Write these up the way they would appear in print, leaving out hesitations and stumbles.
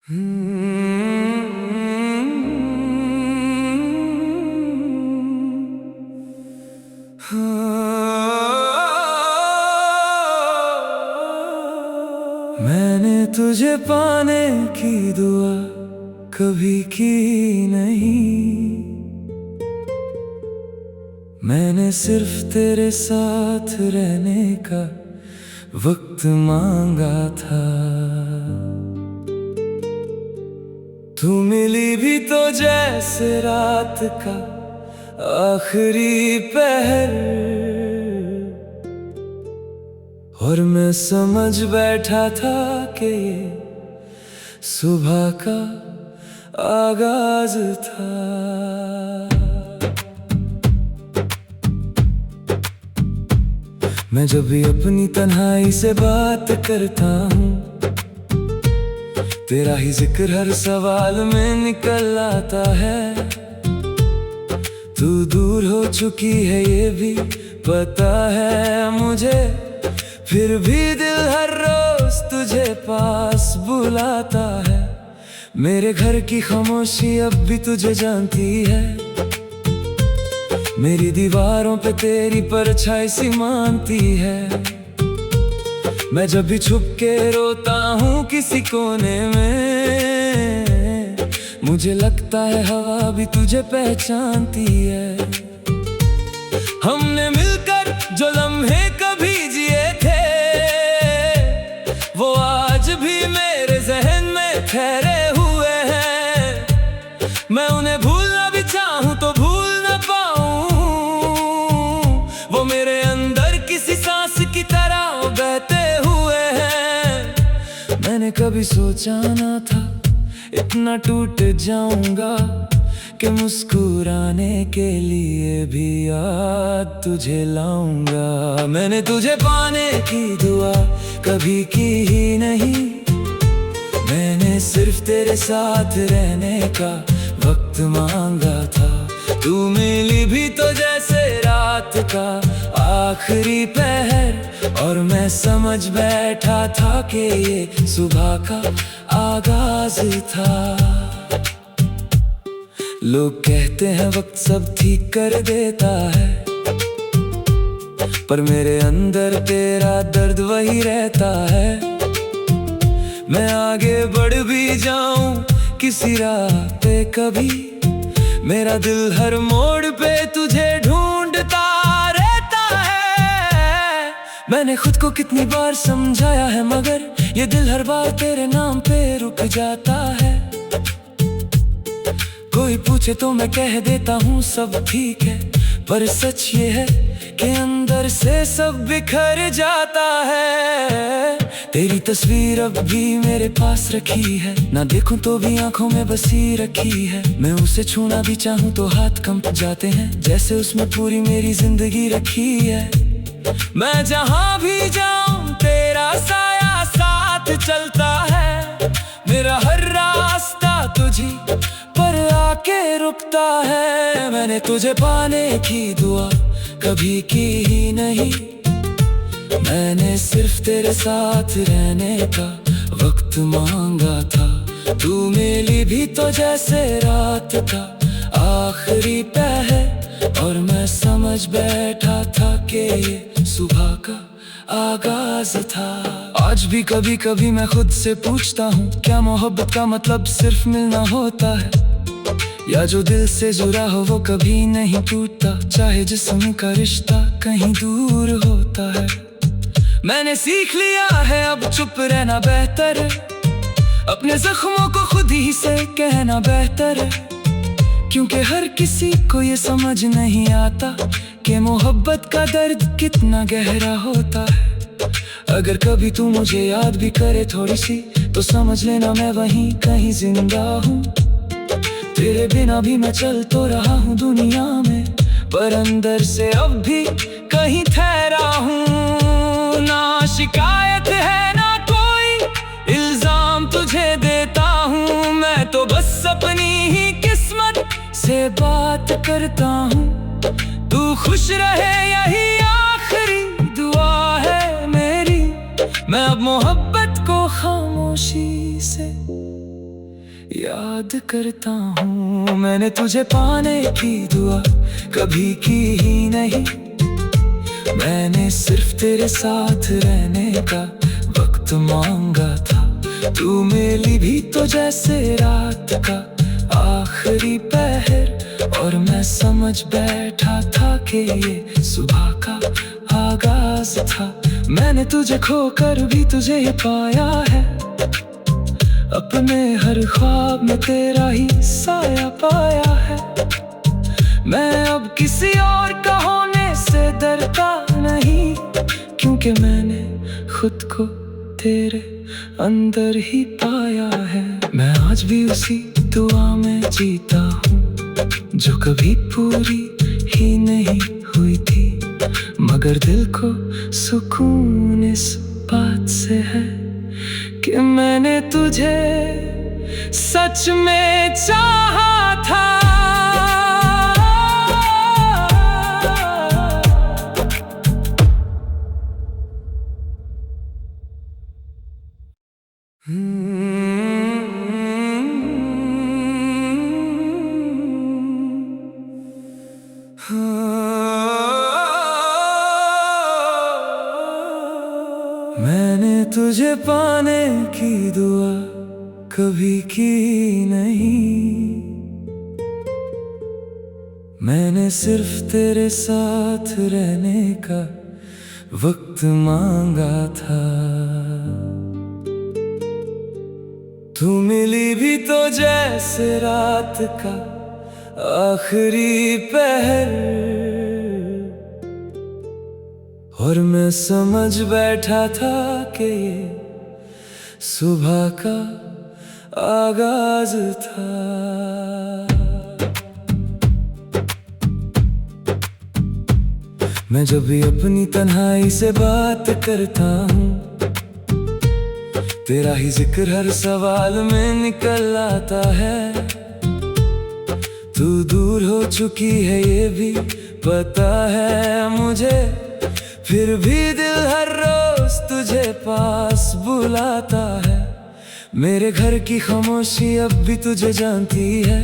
मैंने तुझे पाने की दुआ कभी की नहीं। मैंने सिर्फ तेरे साथ रहने का वक्त मांगा था। तू मिली भी तो जैसे रात का आखिरी पहर, और मैं समझ बैठा था कि ये सुबह का आगाज था। मैं जब भी अपनी तन्हाई से बात करता हूँ, तेरा ही जिक्र हर सवाल में निकल आता है। तू दूर हो चुकी है ये भी पता है मुझे, फिर भी दिल हर रोज तुझे पास बुलाता है। मेरे घर की खामोशी अब भी तुझे जानती है, मेरी दीवारों पे तेरी परछाई सी मानती है। मैं जब भी छुप के रोता हूँ किसी कोने में, मुझे लगता है हवा भी तुझे पहचानती है। हमने मिलकर जो लम्हे कभी जिए थे, वो आज भी मेरे जहन में ठहरे हुए हैं। मैं उन्हें भूलना भी चाहूँ तो भूल न पाऊँ, वो मेरे अंदर किसी सांस की तरह बहते हुए हैं। मैंने कभी सोचा ना था इतना टूट जाऊंगा, कि मुस्कुराने के लिए भी याद तुझे लाऊंगा। मैंने तुझे पाने की दुआ कभी की ही नहीं। मैंने सिर्फ तेरे साथ रहने का वक्त मांगा था। तू मिली भी तो जैसे रात का आखिरी पहर, और मैं समझ बैठा था कि ये सुबह का आगाज था। लोग कहते हैं वक्त सब ठीक कर देता है, पर मेरे अंदर तेरा दर्द वही रहता है। मैं आगे बढ़ भी जाऊं किसी राह पे कभी, मेरा दिल हर मोड़ पे तुझे ढूंढता रहता है। मैंने खुद को कितनी बार समझाया है, मगर ये दिल हर बार तेरे नाम पे रुक जाता है। कोई पूछे तो मैं कह देता हूँ सब ठीक है, पर सच ये है कि अंदर से सब बिखर जाता है। तेरी तस्वीर अब भी मेरे पास रखी है, ना देखूं तो भी आंखों में बसी रखी है। मैं उसे छूना भी चाहूं तो हाथ कंप जाते हैं, जैसे उसमें पूरी मेरी जिंदगी रखी है। मैं जहां भी जाऊं तेरा साया साथ चलता है, मेरा हर रास्ता तुझी पर आके रुकता है। मैंने तुझे पाने की दुआ कभी की ही नहीं। मैंने सिर्फ तेरे साथ रहने का वक्त मांगा था। तू मिली भी तो जैसे रात का आखिरी पहर, और मैं समझ बैठा था कि ये सुबह का आगाज था। आज भी कभी कभी मैं खुद से पूछता हूँ, क्या मोहब्बत का मतलब सिर्फ मिलना होता है, या जो दिल से जुड़ा हो वो कभी नहीं टूटता, चाहे जिस्म का रिश्ता कहीं दूर होता है। मैंने सीख लिया है अब चुप रहना बेहतर है, अपने जख्मों को खुद ही से कहना बेहतर है। क्योंकि हर किसी को ये समझ नहीं आता कि मोहब्बत का दर्द कितना गहरा होता है। अगर कभी तू मुझे याद भी करे थोड़ी सी, तो समझ लेना मैं वहीं कहीं जिंदा हूँ। तेरे बिना भी मैं चल तो रहा हूँ दुनिया में, पर अंदर से अब भी कहीं ठहरा हूँ। ना शिकायत है ना कोई इल्जाम तुझे देता हूँ, मैं तो बस अपनी ही किस्मत से बात करता हूँ। तू खुश रहे यही आखिरी दुआ है मेरी, मैं अब मोहब्बत को खामोशी से याद करता हूँ। मैंने तुझे पाने की दुआ कभी की ही नहीं, मैंने सिर्फ तेरे साथ रहने का वक्त मांगा था। तू मिली भी तो जैसे रात का आखिरी पहर, और मैं समझ बैठा था कि ये सुबह का आगाज था। मैंने तुझे खोकर भी तुझे ही पाया है, अपने हर ख्वाब में तेरा ही साया पाया है। मैं अब किसी और का होने से डरता नहीं, क्योंकि मैंने खुद को तेरे अंदर ही पाया है। मैं आज भी उसी दुआ में जीता हूँ जो कभी पूरी ही नहीं हुई थी, मगर दिल को सुकून इस बात से है कि मैंने तुझे सच में चाहा था। मैंने तुझे पाने की दुआ कभी की नहीं, मैंने सिर्फ तेरे साथ रहने का वक्त मांगा था। तू मिली भी तो जैसे रात का आखिरी पहर, और मैं समझ बैठा था कि ये सुबह का आगाज था। मैं जब भी अपनी तन्हाई से बात करता हूँ, तेरा ही जिक्र हर सवाल में निकल आता है। तू दूर हो चुकी है ये भी पता है मुझे, फिर भी दिल हर रोज तुझे पास बुलाता है। मेरे घर की खामोशी अब भी तुझे जानती है,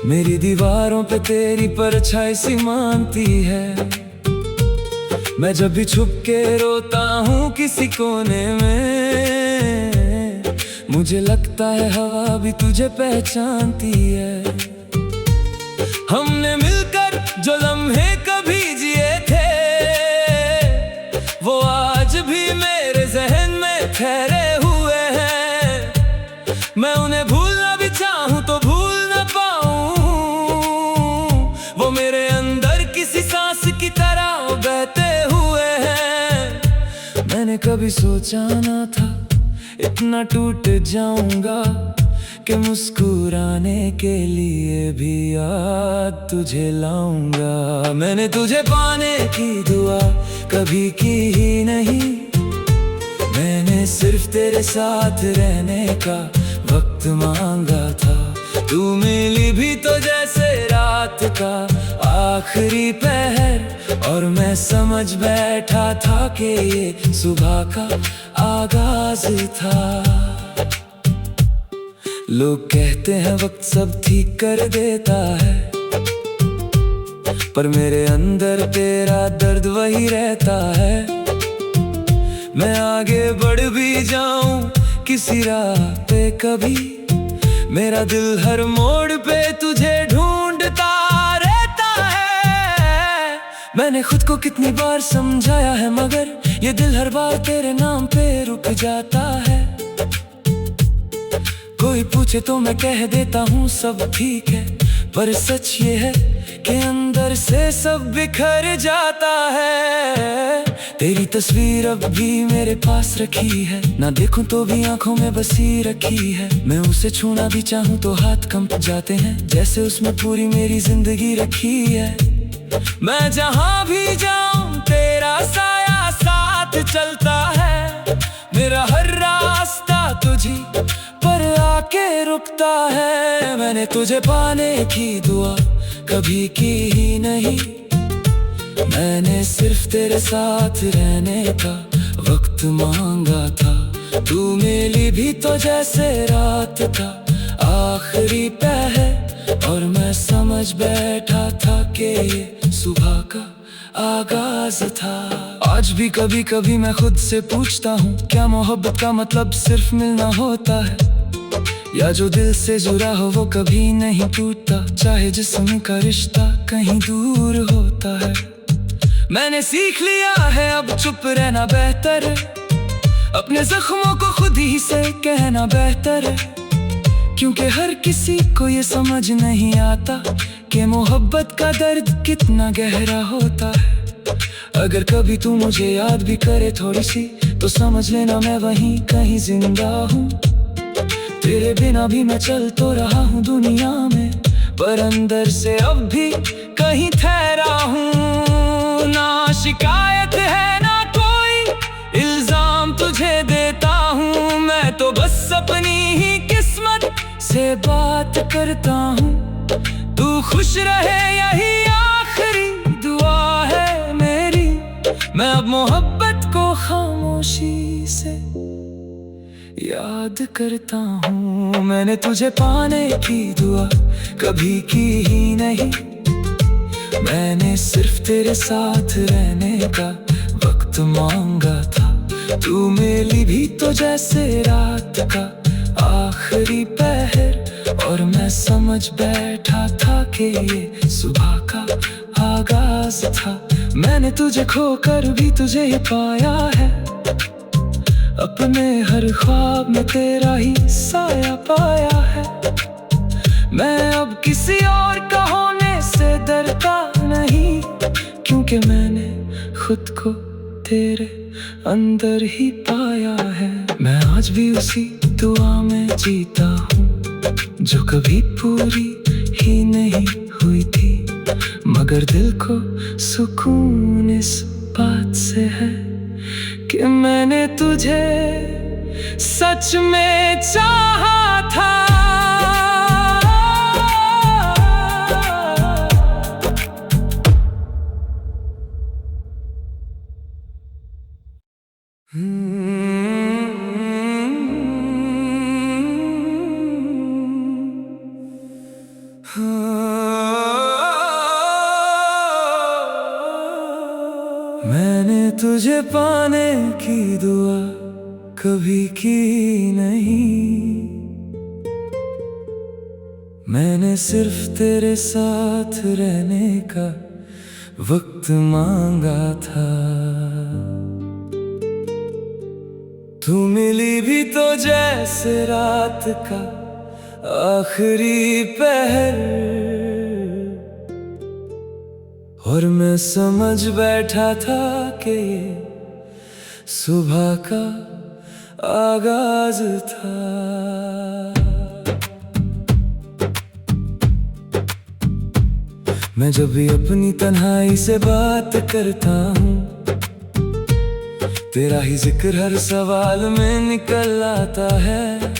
मेरी दीवारों पे तेरी परछाई सी मानती है। मैं जब भी छुप के रोता हूँ किसी कोने में, मुझे लगता है हवा भी तुझे पहचानती है। हमने मिलकर जो लम्हे कभी जिए थे, वो आज भी मेरे जहन में ठहरे हुए हैं। मैं उन्हें भूलना भी चाहूँ तो भूल न पाऊँ, वो मेरे अंदर किसी सांस की तरह बहते हुए हैं। मैंने कभी सोचा ना था इतना टूट जाऊंगा, कि मुस्कुराने के लिए भी याद तुझे लाऊंगा। मैंने तुझे पाने की दुआ कभी की ही नहीं, मैंने सिर्फ तेरे साथ रहने का वक्त मांगा था। तू मिली भी तो जैसे रात का आखिरी पहर, और मैं समझ बैठा था कि ये सुबह का आगाज था। लोग कहते हैं वक्त सब ठीक कर देता है, पर मेरे अंदर तेरा दर्द वही रहता है। मैं आगे बढ़ भी जाऊं किसी राह पे कभी, मेरा दिल हर मोड़ पे तुझे ढूंढता रहता है। मैंने खुद को कितनी बार समझाया है, मगर ये दिल हर बार तेरे नाम पे रुक जाता है। कोई पूछे तो मैं कह देता हूँ सब ठीक है, पर सच ये है कि अंदर से सब बिखर जाता है। तेरी तस्वीर अब भी मेरे पास रखी है, ना देखूं तो भी आंखों में बसी रखी है। मैं उसे छूना भी चाहूं तो हाथ कंप जाते हैं, जैसे उसमें पूरी मेरी जिंदगी रखी है। मैं जहां भी जाऊं तेरा साया साथ चलता है, मेरा हर रास्ता तुझी पर आके रुकता है। मैंने तुझे पाने की दुआ कभी की ही नहीं, मैंने सिर्फ तेरे साथ रहने का वक्त मांगा था। तू मिली भी तो जैसे रात था आखिरी पहर, और मैं समझ बैठा था कि ये सुबह का आगाज था। आज भी कभी कभी मैं खुद से पूछता हूँ, क्या मोहब्बत का मतलब सिर्फ मिलना होता है, या जो दिल से जुड़ा हो वो कभी नहीं टूटता, चाहे जिस्म का रिश्ता कहीं दूर होता है। मैंने सीख लिया है अब चुप रहना बेहतर है, अपने जख्मों को खुद ही से कहना बेहतर है, क्योंकि हर किसी को ये समझ नहीं आता कि मोहब्बत का दर्द कितना गहरा होता है। अगर कभी तू मुझे याद भी करे थोड़ी सी, तो समझ लेना मैं वहीं कहीं जिंदा हूँ। तेरे बिना भी मैं चल तो रहा हूँ दुनिया में, पर अंदर से अब भी कहीं ठहरा हूँ। ना शिकायत है ना कोई इल्जाम तुझे देता हूँ, मैं तो बस अपनी ही किस्मत से बात करता हूँ। तू खुश रहे यही आखिरी दुआ है मेरी, मैं अब मोहब्बत को खामोशी से याद करता हूँ। मैंने तुझे पाने की दुआ कभी की ही नहीं, मैंने सिर्फ तेरे साथ रहने का वक्त मांगा था। तू मिली भी तो जैसे रात का आखिरी पहर, और मैं समझ बैठा था कि ये सुबह का आगाज था। मैंने तुझे खोकर भी तुझे ही पाया है, अपने हर ख्वाब में तेरा ही साया पाया है। मैं अब किसी और का होने से डरता नहीं, क्योंकि मैंने खुद को तेरे अंदर ही पाया है। मैं आज भी उसी दुआ में जीता हूँ जो कभी पूरी ही नहीं हुई थी, मगर दिल को सुकून इस बात से है कि मैंने तुझे सच में चाहा था। मैंने तुझे पाने की दुआ कभी की नहीं, मैंने सिर्फ तेरे साथ रहने का वक्त मांगा था। तू मिली भी तो जैसे रात का आखिरी पहर, और मैं समझ बैठा था कि ये सुबह का आगाज था। मैं जब भी अपनी तन्हाई से बात करता हूँ, तेरा ही जिक्र हर सवाल में निकल आता है।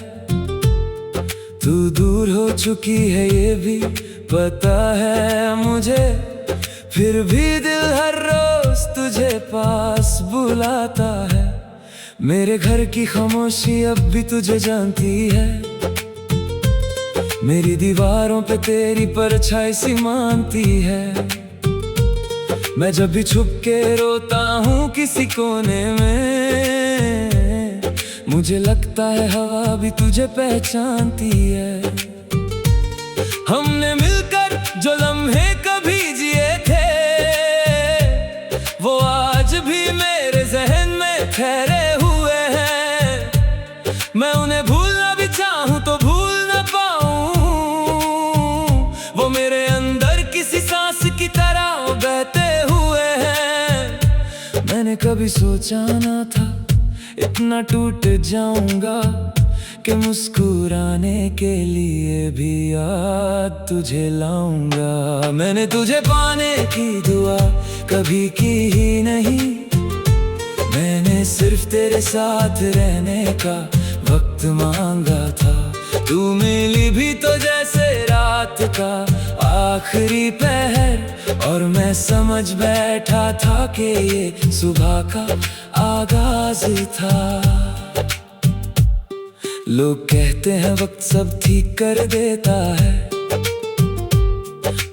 तू दूर हो चुकी है ये भी पता है मुझे, फिर भी दिल हर रोज तुझे पास बुलाता है। मेरे घर की खामोशी अब भी तुझे जानती है, मेरी दीवारों पे तेरी परछाई सी मानती है। मैं जब भी छुप के रोता हूँ किसी कोने में, मुझे लगता है हवा भी तुझे पहचानती है। हमने मिलकर जो लम्हे कभी जिए थे, वो आज भी मेरे जहन में ठहरे हुए हैं। मैं उन्हें भूलना भी चाहूँ तो भूल न पाऊँ, वो मेरे अंदर किसी सांस की तरह बहते हुए हैं। मैंने कभी सोचा ना था इतना टूट जाऊंगा, कि मुस्कुराने के लिए भी याद तुझे लाऊंगा। मैंने तुझे पाने की दुआ कभी की ही नहीं, मैंने सिर्फ तेरे साथ रहने का वक्त मांगा था। तू मिली भी तो जैसे रात का आखिरी पहर, और मैं समझ बैठा था कि ये सुबह का आगाज था। लोग कहते हैं वक्त सब ठीक कर देता है,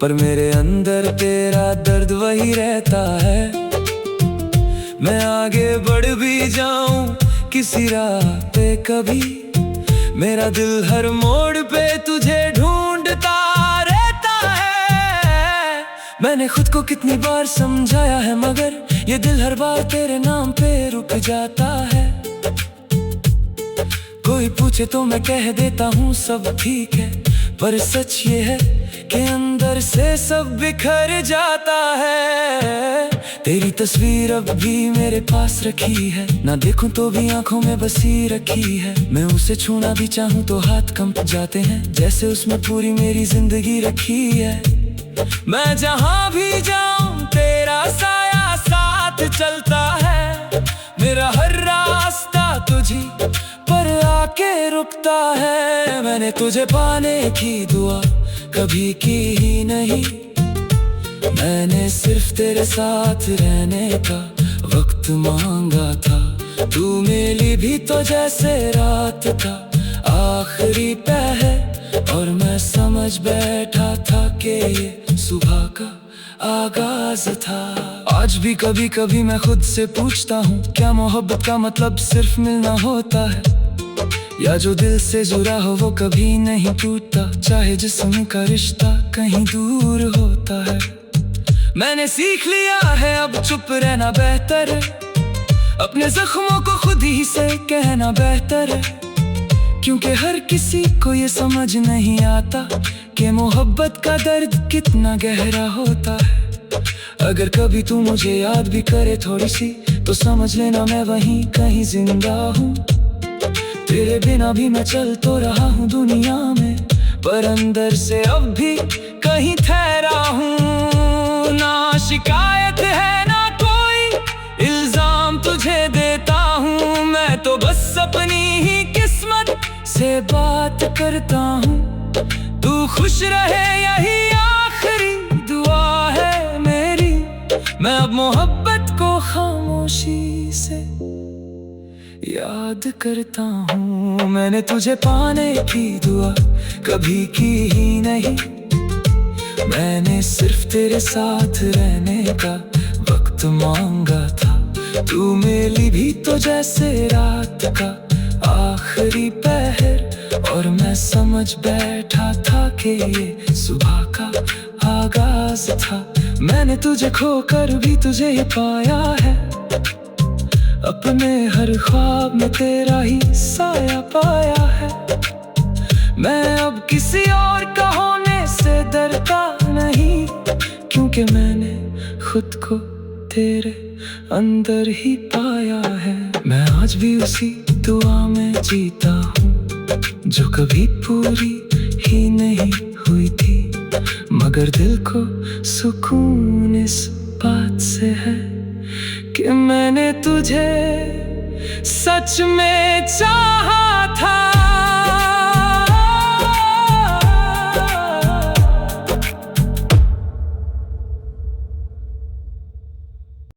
पर मेरे अंदर तेरा दर्द वही रहता है। मैं आगे बढ़ भी जाऊं किसी राह पे, कभी मेरा दिल हर मोड़ पे तुझे ढूंढता रहता है। मैंने खुद को कितनी बार समझाया है, मगर ये दिल हर बार तेरे नाम पे रुक जाता है। कोई पूछे तो मैं कह देता हूँ सब ठीक है, पर सच ये है कि अंदर से सब बिखर जाता है। तेरी तस्वीर अब भी मेरे पास रखी है, ना देखूं तो भी आंखों में बसी रखी है। मैं उसे छूना भी चाहूं तो हाथ कंप जाते हैं, जैसे उसमें पूरी मेरी जिंदगी रखी है। मैं जहां भी जाऊं तेरा साया साथ चलता है, मेरा हर रास्ता तुझी पर आके रुकता है। मैंने तुझे पाने की दुआ कभी की ही नहीं, मैंने सिर्फ तेरे साथ रहने का वक्त मांगा था। तू मिली भी तो जैसे रात का आखिरी पहर, और मैं समझ बैठा था कि ये सुबह का आगाज था। आज भी कभी कभी मैं खुद से पूछता हूँ, क्या मोहब्बत का मतलब सिर्फ मिलना होता है, या जो दिल से जुड़ा हो वो कभी नहीं टूटता, चाहे जिस्म का रिश्ता कहीं दूर होता है। मैंने सीख लिया है अब चुप रहना बेहतर है, अपने जख्मों को खुद ही से कहना बेहतर है, क्योंकि हर किसी को ये समझ नहीं आता कि मोहब्बत का दर्द कितना गहरा होता है। अगर कभी तू मुझे याद भी करे थोड़ी सी, तो समझ लेना मैं वहीं कहीं जिंदा हूँ। तेरे बिना भी मैं चल तो रहा हूँ दुनिया में, पर अंदर से अब भी कहीं ठहरा हूँ। ना शिकायत है ना कोई इल्जाम तुझे देता हूँ, मैं तो बस अपनी ही किस्मत से बात करता हूँ। तू खुश रहे यही आखिरी दुआ है मेरी, मैं अब मोहब्बत को खामोशी से याद करता हूँ। मैंने तुझे पाने की दुआ कभी की ही नहीं, मैंने सिर्फ तेरे साथ रहने का वक्त मांगा था। तू मिली भी तो जैसे रात का आखिरी पहर, और मैं समझ बैठा था कि ये सुबह का आगाज था। मैंने तुझे खोकर भी तुझे ही पाया है, अपने हर ख्वाब में तेरा ही साया पाया है। मैं अब किसी और का होने से डरता नहीं, क्योंकि मैंने खुद को तेरे अंदर ही पाया है। मैं आज भी उसी दुआ में जीता हूँ जो कभी पूरी ही नहीं हुई थी, मगर दिल को सुकून इस बात से है कि मैंने तुझे सच में चाहा।